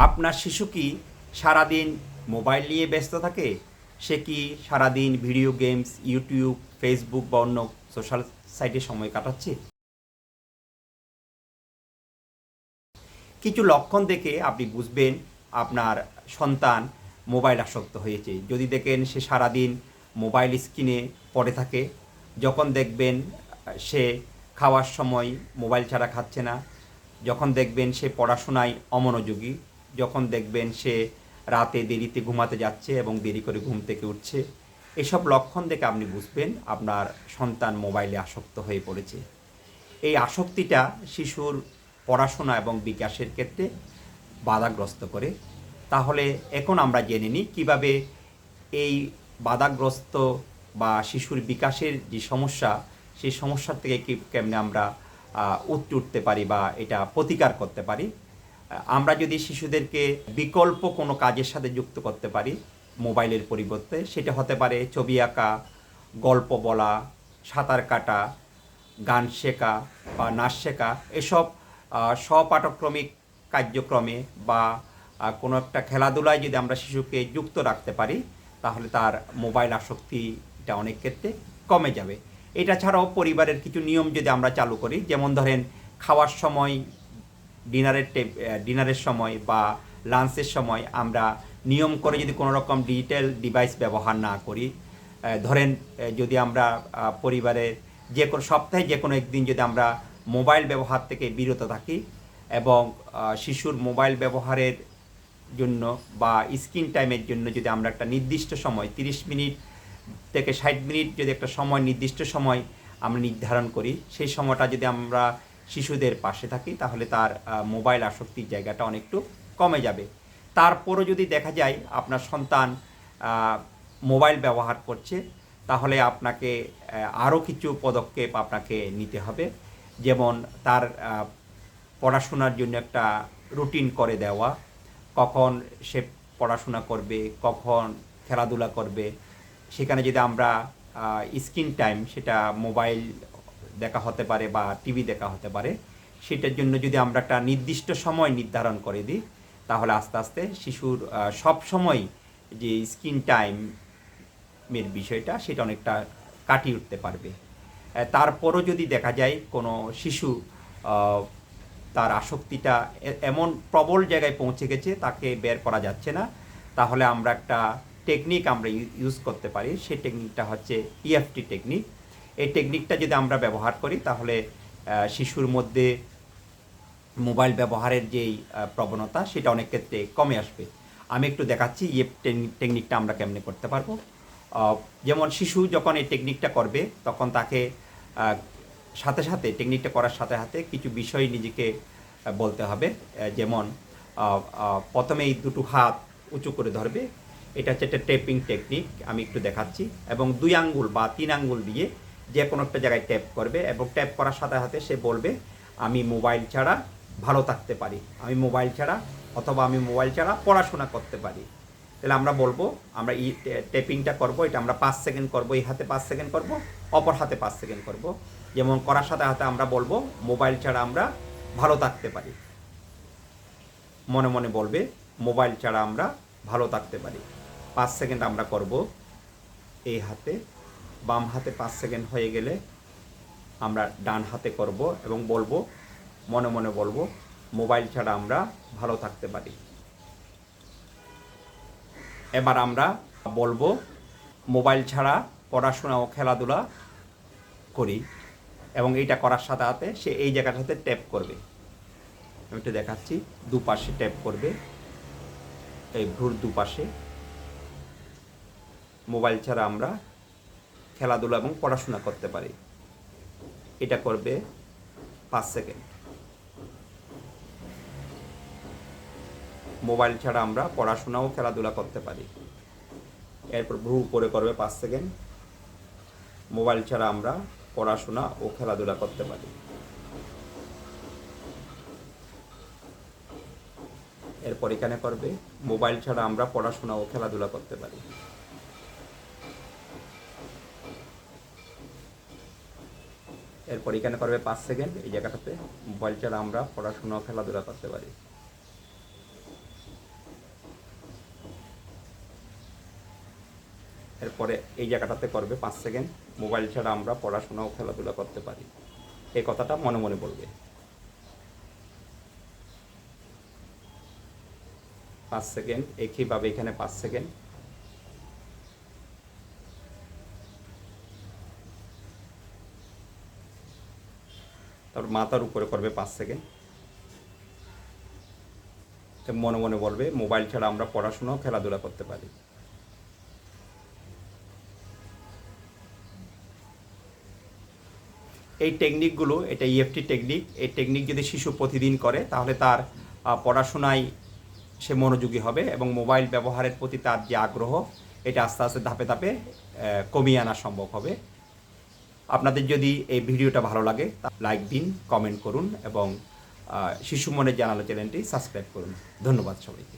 আপনার শিশু কি সারাদিন মোবাইল নিয়ে ব্যস্ত থাকে? সে কি সারাদিন ভিডিও গেমস, ইউটিউব, ফেসবুক বা অন্য সোশ্যাল সাইটে সময় কাটাচ্ছে? কিছু লক্ষণ দেখে আপনি বুঝবেন আপনার সন্তান মোবাইল আসক্ত হয়েছে। যদি দেখেন সে সারাদিন মোবাইল স্ক্রিনে পড়ে থাকে, যখন দেখবেন সে খাওয়ার সময় মোবাইল ছাড়া খাচ্ছে না, যখন দেখবেন সে পড়াশোনায় অমনোযোগী, যখন দেখবেন সে রাতে দেরিতে ঘুমাতে যাচ্ছে এবং দেরি করে ঘুম থেকে উঠছে, এসব লক্ষণ দেখে আপনি বুঝবেন আপনার সন্তান মোবাইলে আসক্ত হয়ে পড়েছে। এই আসক্তিটা শিশুর পড়াশোনা এবং বিকাশের ক্ষেত্রে বাধাগ্রস্ত করে। তাহলে এখন আমরা জেনে নিই কীভাবে এই বাধাগ্রস্ত বা শিশুর বিকাশের যে সমস্যা, সেই সমস্যার থেকে কেমনে আমরা উতরে উঠতে পারি বা এটা প্রতিকার করতে পারি। আমরা যদি শিশুদেরকে বিকল্প কোনো কাজের সাথে যুক্ত করতে পারি মোবাইলের পরিবর্তে, সেটা হতে পারে ছবি আঁকা, গল্প বলা, সাঁতার কাটা, গান শেখা বা নাচ শেখা, এসব স্বপাঠক্রমিক কার্যক্রমে বা কোনো একটা খেলাধুলায় যদি আমরা শিশুকে যুক্ত রাখতে পারি, তাহলে তার মোবাইল আসক্তিটা অনেক ক্ষেত্রে কমে যাবে। এটা ছাড়াও পরিবারের কিছু নিয়ম যদি আমরা চালু করি, যেমন ধরেন খাওয়ার সময়, ডিনারের সময় বা লাঞ্চের সময় আমরা নিয়ম করে যদি কোনো রকম ডিজিটাল ডিভাইস ব্যবহার না করি, ধরেন যদি আমরা পরিবারের যে কোনো সপ্তাহে যে কোনো একদিন যদি আমরা মোবাইল ব্যবহার থেকে বিরত থাকি এবং শিশুর মোবাইল ব্যবহারের জন্য বা স্ক্রিন টাইমের জন্য যদি আমরা একটা নির্দিষ্ট সময় 30 মিনিট থেকে 60 মিনিট যদি একটা সময় নির্দিষ্ট সময় আমরা নির্ধারণ করি, সেই সময়টা যদি আমরা শিশুদের পাশে থাকি, তাহলে তার মোবাইল আসক্তির জায়গাটা অনেকটু কমে যাবে। তারপরও যদি দেখা যায় আপনার সন্তান মোবাইল ব্যবহার করছে, তাহলে আপনাকে আরও কিছু পদক্ষেপ আপনাকে নিতে হবে। যেমন তার পড়াশোনার জন্য একটা রুটিন করে দেওয়া, কখন সে পড়াশোনা করবে, কখন খেলাধুলা করবে। সেখানে যদি আমরা স্ক্রিন টাইম, সেটা মোবাইল দেখা হতে পারে বা টিভি দেখা হতে পারে, সেটার জন্য যদি আমরা একটা নির্দিষ্ট সময় নির্ধারণ করে দিই, তাহলে আস্তে আস্তে শিশুর সব সময় যে স্ক্রিন টাইমের বিষয়টা, সেটা অনেকটা কাটিয়ে উঠতে পারবে। তারপরও যদি দেখা যায় কোনো শিশু তার আসক্তিটা এমন প্রবল জায়গায় পৌঁছে গেছে, তাকে বের করা যাচ্ছে না, তাহলে আমরা একটা টেকনিক আমরা ইউজ করতে পারি। সেই টেকনিকটা হচ্ছে ইএফটি টেকনিক। এই টেকনিকটা যদি আমরা ব্যবহার করি, তাহলে শিশুর মধ্যে মোবাইল ব্যবহারের যেই প্রবণতা, সেটা অনেক ক্ষেত্রে কমে আসবে। আমি একটু দেখাচ্ছি ইএফ টেকনিকটা আমরা কেমনে করতে পারবো। যেমন শিশু যখন এই টেকনিকটা করবে, তখন তাকে সাথে সাথে টেকনিকটা করার সাথে সাথে কিছু বিষয় নিজেকে বলতে হবে। যেমন প্রথমে এই দুটো হাত উঁচু করে ধরবে, এটা হচ্ছে একটা টেপিং টেকনিক, আমি একটু দেখাচ্ছি। এবং 2 আঙ্গুল বা 3 আঙ্গুল দিয়ে যে কোনো একটা জায়গায় ট্যাপ করবে এবং ট্যাপ করার সাথে সাথে সে বলবে, আমি মোবাইল ছাড়া ভালো থাকতে পারি, আমি মোবাইল ছাড়া, অথবা আমি মোবাইল ছাড়া পড়াশোনা করতে পারি। তাহলে আমরা বলবো, আমরা এই ট্যাপিংটা করব, এটা আমরা 5 সেকেন্ড করব, এই হাতে 5 সেকেন্ড করব, অপর হাতে 5 সেকেন্ড করব। যেমন করার সাথে সাথে আমরা বলবো, মোবাইল ছাড়া আমরা ভালো থাকতে পারি। মনে মনে বলবে, মোবাইল ছাড়া আমরা ভালো থাকতে পারি। 5 সেকেন্ড আমরা করব এই হাতে, বাম হাতে 5 সেকেন্ড হয়ে গেলে আমরা ডান হাতে করব এবং বলবো, মনে মনে বলবো, মোবাইল ছাড়া আমরা ভালো থাকতে পারি। এবার আমরা বলবো, মোবাইল ছাড়া পড়াশোনা ও খেলাধুলা করি, এবং এইটা করার সাথে সাথে সে এই জায়গাটাতে ট্যাপ করবে। আমি একটু দেখাচ্ছি, দুপাশে ট্যাপ করবে, এই ভ্রুর দুপাশে। মোবাইল ছাড়া আমরা খেলাধুলা এবং পড়াশোনা করতে পারি, এটা করবে 5 সেকেন্ড। মোবাইল ছাড়া আমরা পড়াশোনা ও খেলাধুলা করতে পারি, এরপর ভ্রু উপরে করবে 5 সেকেন্ড। মোবাইল ছাড়া আমরা পড়াশোনা ও খেলাধুলা করতে পারি, এরপর এখানে করবে, মোবাইল ছাড়া আমরা পড়াশোনা ও খেলাধুলা করতে পারি। এরপর এখানে করবে 5 সেকেন্ড, এই জায়গাটাতে, মোবাইল ছাড়া আমরা পড়াশোনা ও খেলাধুলা করতে পারি। এরপরে এই জায়গাটাতে করবে 5 সেকেন্ড। মোবাইল ছাড়া আমরা পড়াশোনা ও খেলাধুলা করতে পারি, এই কথাটা মনে মনে বলবে। 5 সেকেন্ড, একইভাবে এখানে 5 সেকেন্ড। তারপর মাথার উপরে করবে 5 সেকেন্ড। মনে মনে বলবে মোবাইল ছাড়া আমরা পড়াশোনা ও খেলাধুলা করতে পারি। এই টেকনিকগুলো, এটা ইএফটি টেকনিক। এই টেকনিক যদি শিশু প্রতিদিন করে তাহলে তার পড়াশোনায় সে মনোযোগী হবে এবং মোবাইল ব্যবহারের প্রতি তার যে আগ্রহ এটা আস্তে আস্তে ধাপে ধাপে কমিয়ে আনা সম্ভব হবে। আপনাদের যদি এই ভিডিওটা ভালো লাগে লাইক দিন, কমেন্ট করুন এবং শিশু মনে জানালো চ্যানেলটি সাবস্ক্রাইব করুন। ধন্যবাদ সবাইকে।